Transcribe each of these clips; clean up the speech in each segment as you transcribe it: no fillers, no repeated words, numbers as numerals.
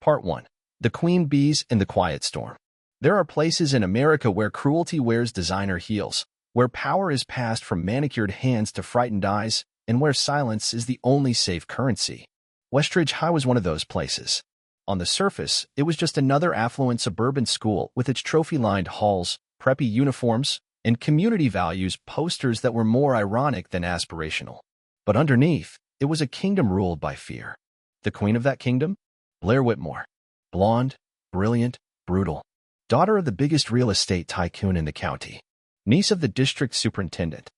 Part 1. The Queen Bees in the Quiet Storm. There are places in America where cruelty wears designer heels, where power is passed from manicured hands to frightened eyes, and where silence is the only safe currency. Westridge High was one of those places. On the surface, it was just another affluent suburban school with its trophy-lined halls, preppy uniforms, and community values posters that were more ironic than aspirational. But underneath, it was a kingdom ruled by fear. The queen of that kingdom? Blair Whitmore. Blonde, brilliant, brutal. Daughter of the biggest real estate tycoon in the county. Niece of the district superintendent.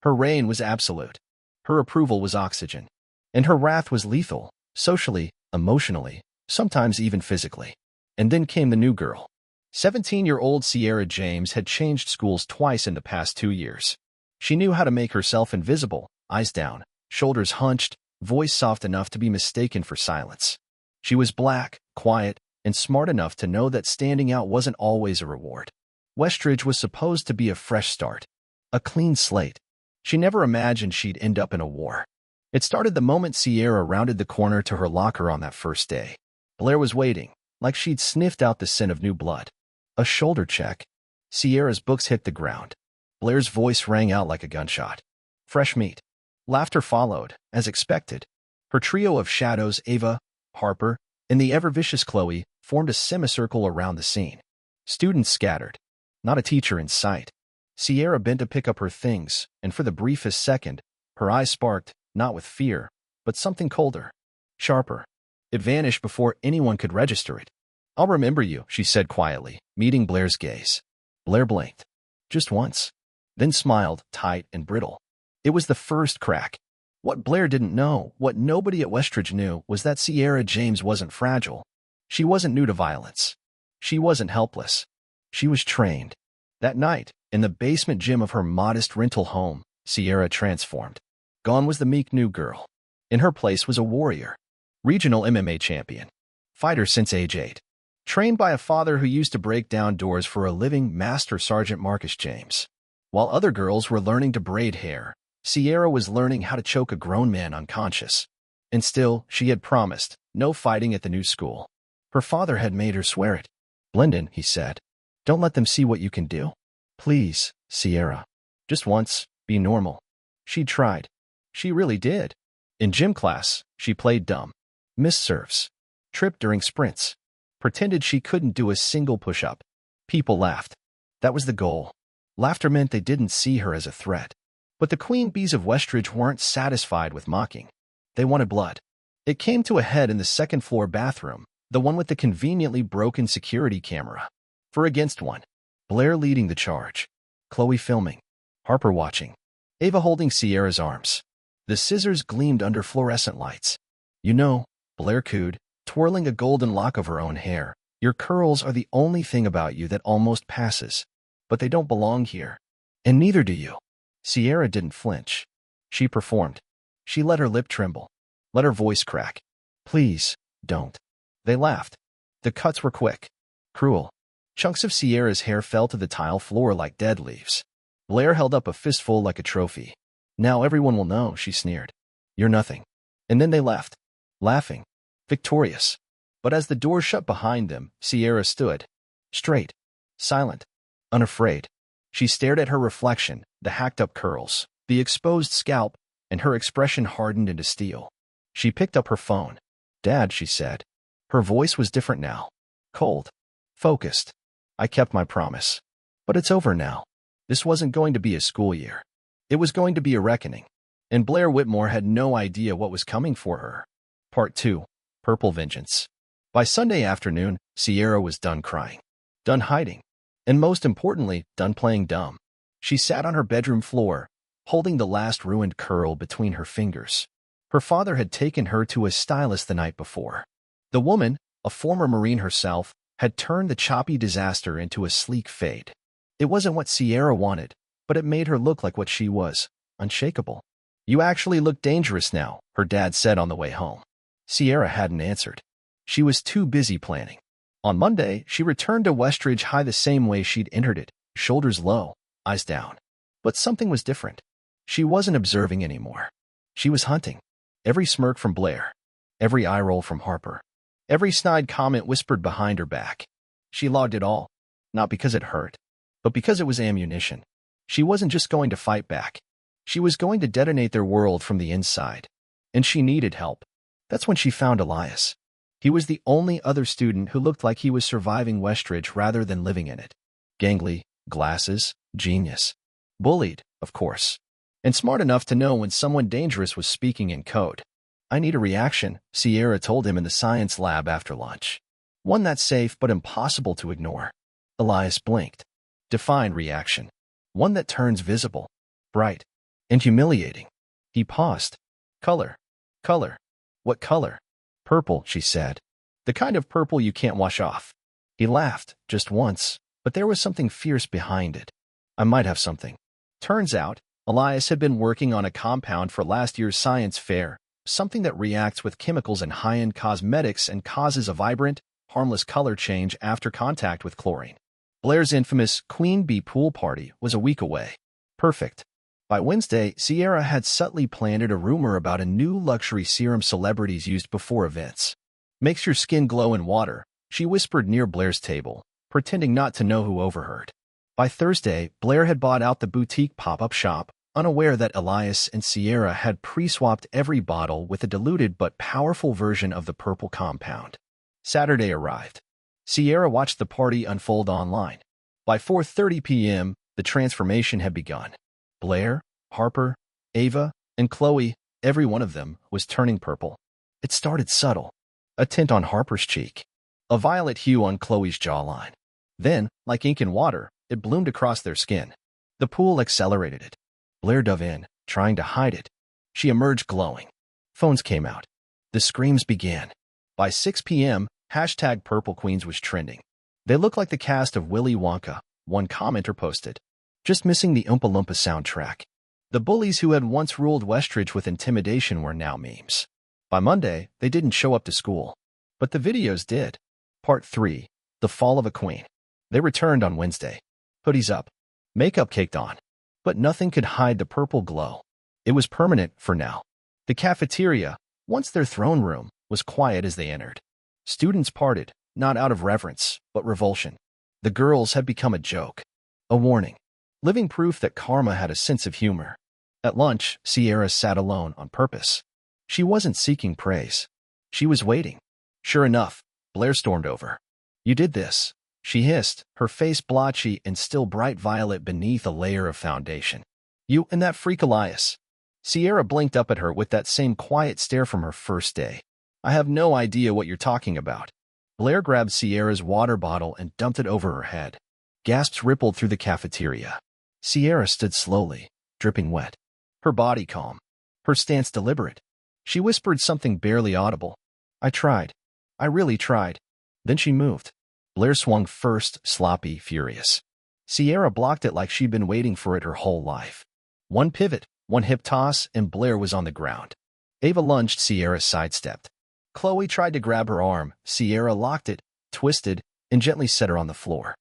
Her reign was absolute. Her approval was oxygen. And her wrath was lethal, socially, emotionally, sometimes even physically. And then came the new girl. 17-year-old Sierra James had changed schools twice in the past 2 years. She knew how to make herself invisible, eyes down, shoulders hunched, voice soft enough to be mistaken for silence. She was black, quiet, and smart enough to know that standing out wasn't always a reward. Westridge was supposed to be a fresh start, a clean slate. She never imagined she'd end up in a war. It started the moment Sierra rounded the corner to her locker on that first day. Blair was waiting, like she'd sniffed out the scent of new blood. A shoulder check. Sierra's books hit the ground. Blair's voice rang out like a gunshot. Fresh meat. Laughter followed, as expected. Her trio of shadows, Ava, Harper, and the ever-vicious Chloe, formed a semicircle around the scene. Students scattered. Not a teacher in sight. Sierra bent to pick up her things, and for the briefest second, her eyes sparked, not with fear, but something colder, sharper. It vanished before anyone could register it. "I'll remember you," she said quietly, meeting Blair's gaze. Blair blinked. Just once. Then smiled, tight and brittle. It was the first crack. What Blair didn't know, what nobody at Westridge knew, was that Sierra James wasn't fragile. She wasn't new to violence. She wasn't helpless. She was trained. That night, in the basement gym of her modest rental home, Sierra transformed. Gone was the meek new girl. In her place was a warrior. Regional MMA champion. Fighter since age 8. Trained by a father who used to break down doors for a living, Master Sergeant Marcus James. While other girls were learning to braid hair, Sierra was learning how to choke a grown man unconscious. And still, she had promised, no fighting at the new school. Her father had made her swear it. "Blend in," he said. "Don't let them see what you can do. Please, Sierra. Just once, be normal." She tried. She really did. In gym class, she played dumb. Missed serves. Tripped during sprints. Pretended she couldn't do a single push-up. People laughed. That was the goal. Laughter meant they didn't see her as a threat. But the queen bees of Westridge weren't satisfied with mocking. They wanted blood. It came to a head in the second-floor bathroom, the one with the conveniently broken security camera. 4-against-1. Blair leading the charge. Chloe filming. Harper watching. Ava holding Sierra's arms. The scissors gleamed under fluorescent lights. "You know," Blair cooed, twirling a golden lock of her own hair, "your curls are the only thing about you that almost passes. But they don't belong here. And neither do you." Sierra didn't flinch. She performed. She let her lip tremble. Let her voice crack. "Please, don't." They laughed. The cuts were quick. Cruel. Chunks of Sierra's hair fell to the tile floor like dead leaves. Blair held up a fistful like a trophy. "Now everyone will know," she sneered. "You're nothing." And then they left. Laughing. Victorious. But as the door shut behind them, Sierra stood. Straight. Silent. Unafraid. She stared at her reflection, the hacked-up curls, the exposed scalp, and her expression hardened into steel. She picked up her phone. "Dad," she said. Her voice was different now. Cold. Focused. "I kept my promise. But it's over now. This wasn't going to be a school year. It was going to be a reckoning." And Blair Whitmore had no idea what was coming for her. Part 2. Purple Vengeance. By Sunday afternoon, Sierra was done crying. Done hiding. And most importantly, done playing dumb. She sat on her bedroom floor, holding the last ruined curl between her fingers. Her father had taken her to a stylist the night before. The woman, a former Marine herself, had turned the choppy disaster into a sleek fade. It wasn't what Sierra wanted, but it made her look like what she was, unshakable. "You actually look dangerous now," her dad said on the way home. Sierra hadn't answered. She was too busy planning. On Monday, she returned to Westridge High the same way she'd entered it, shoulders low, eyes down. But something was different. She wasn't observing anymore. She was hunting. Every smirk from Blair. Every eye roll from Harper. Every snide comment whispered behind her back. She logged it all, not because it hurt, but because it was ammunition. She wasn't just going to fight back. She was going to detonate their world from the inside. And she needed help. That's when she found Elias. He was the only other student who looked like he was surviving Westridge rather than living in it. Gangly, glasses, genius. Bullied, of course. And smart enough to know when someone dangerous was speaking in code. I need a reaction, Sierra told him in the science lab after lunch. One that's safe but impossible to ignore. Elias blinked. Define reaction. One that turns visible, bright, and humiliating. He paused. Color. Color. What color? Purple, she said. The kind of purple you can't wash off. He laughed, just once, but there was something fierce behind it. I might have something. Turns out, Elias had been working on a compound for last year's science fair, something that reacts with chemicals in high-end cosmetics and causes a vibrant, harmless color change after contact with chlorine. Blair's infamous Queen Bee pool party was a week away. Perfect. By Wednesday, Sierra had subtly planted a rumor about a new luxury serum celebrities used before events. Makes your skin glow in water, she whispered near Blair's table, pretending not to know who overheard. By Thursday, Blair had bought out the boutique pop-up shop, unaware that Elias and Sierra had pre-swapped every bottle with a diluted but powerful version of the purple compound. Saturday arrived. Sierra watched the party unfold online. By 4:30 p.m., the transformation had begun. Blair, Harper, Ava, and Chloe, every one of them, was turning purple. It started subtle. A tint on Harper's cheek. A violet hue on Chloe's jawline. Then, like ink in water, it bloomed across their skin. The pool accelerated it. Blair dove in, trying to hide it. She emerged glowing. Phones came out. The screams began. By 6 p.m., #PurpleQueens was trending. They looked like the cast of Willy Wonka, one commenter posted. Just missing the Oompa Loompa soundtrack. The bullies who had once ruled Westridge with intimidation were now memes. By Monday, they didn't show up to school. But the videos did. Part 3, The Fall of a Queen. They returned on Wednesday. Hoodies up. Makeup caked on. But nothing could hide the purple glow. It was permanent for now. The cafeteria, once their throne room, was quiet as they entered. Students parted, not out of reverence, but revulsion. The girls had become a joke. A warning. Living proof that karma had a sense of humor. At lunch, Sierra sat alone on purpose. She wasn't seeking praise. She was waiting. Sure enough, Blair stormed over. You did this, she hissed, her face blotchy and still bright violet beneath a layer of foundation. You and that freak Elias. Sierra blinked up at her with that same quiet stare from her first day. I have no idea what you're talking about. Blair grabbed Sierra's water bottle and dumped it over her head. Gasps rippled through the cafeteria. Sierra stood slowly, dripping wet. Her body calm. Her stance deliberate. She whispered something barely audible. I tried. I really tried. Then she moved. Blair swung first, sloppy, furious. Sierra blocked it like she'd been waiting for it her whole life. One pivot, one hip toss, and Blair was on the ground. Ava lunged, Sierra sidestepped. Chloe tried to grab her arm. Sierra locked it, twisted, and gently set her on the floor.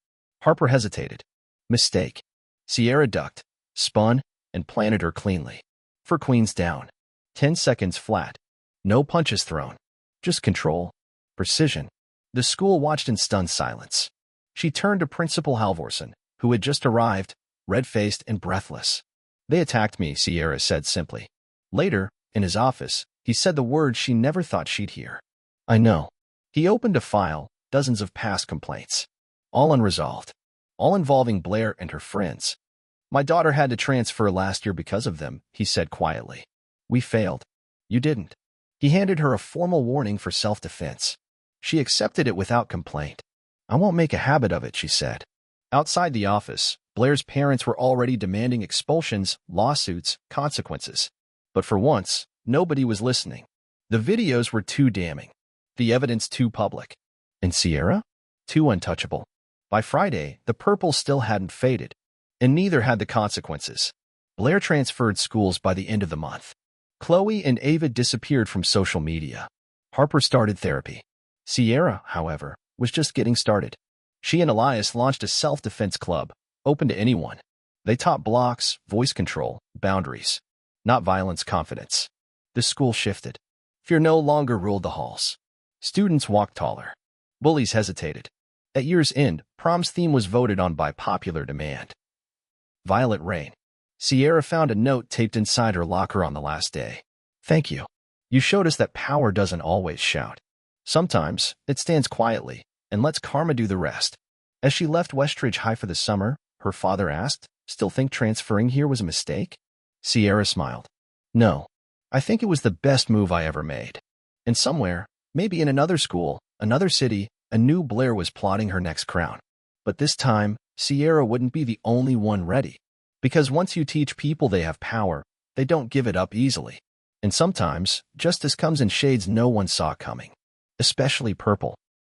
Harper hesitated. Mistake. Sierra ducked, spun, and planted her cleanly. For Queens down. 10 seconds flat. No punches thrown. Just control. Precision. The school watched in stunned silence. She turned to Principal Halvorsen, who had just arrived, red-faced and breathless. They attacked me, Sierra said simply. Later, in his office, he said the words she never thought she'd hear. I know. He opened a file, dozens of past complaints. All unresolved. All involving Blair and her friends. My daughter had to transfer last year because of them, he said quietly. We failed. You didn't. He handed her a formal warning for self-defense. She accepted it without complaint. I won't make a habit of it, she said. Outside the office, Blair's parents were already demanding expulsions, lawsuits, consequences. But for once, nobody was listening. The videos were too damning. The evidence too public. And Sierra? Too untouchable. By Friday, the purple still hadn't faded. And neither had the consequences. Blair transferred schools by the end of the month. Chloe and Ava disappeared from social media. Harper started therapy. Sierra, however, was just getting started. She and Elias launched a self-defense club, open to anyone. They taught blocks, voice control, boundaries. Not violence, confidence. The school shifted. Fear no longer ruled the halls. Students walked taller. Bullies hesitated. At year's end, prom's theme was voted on by popular demand. Violet rain. Sierra found a note taped inside her locker on the last day. Thank you. You showed us that power doesn't always shout. Sometimes, it stands quietly and lets karma do the rest. As she left Westridge High for the summer, her father asked, "Still think transferring here was a mistake?" Sierra smiled. "No. I think it was the best move I ever made." And somewhere, maybe in another school, another city, a new Blair was plotting her next crown. But this time, Sierra wouldn't be the only one ready. Because once you teach people they have power, they don't give it up easily. And sometimes, justice comes in shades no one saw coming. Especially purple.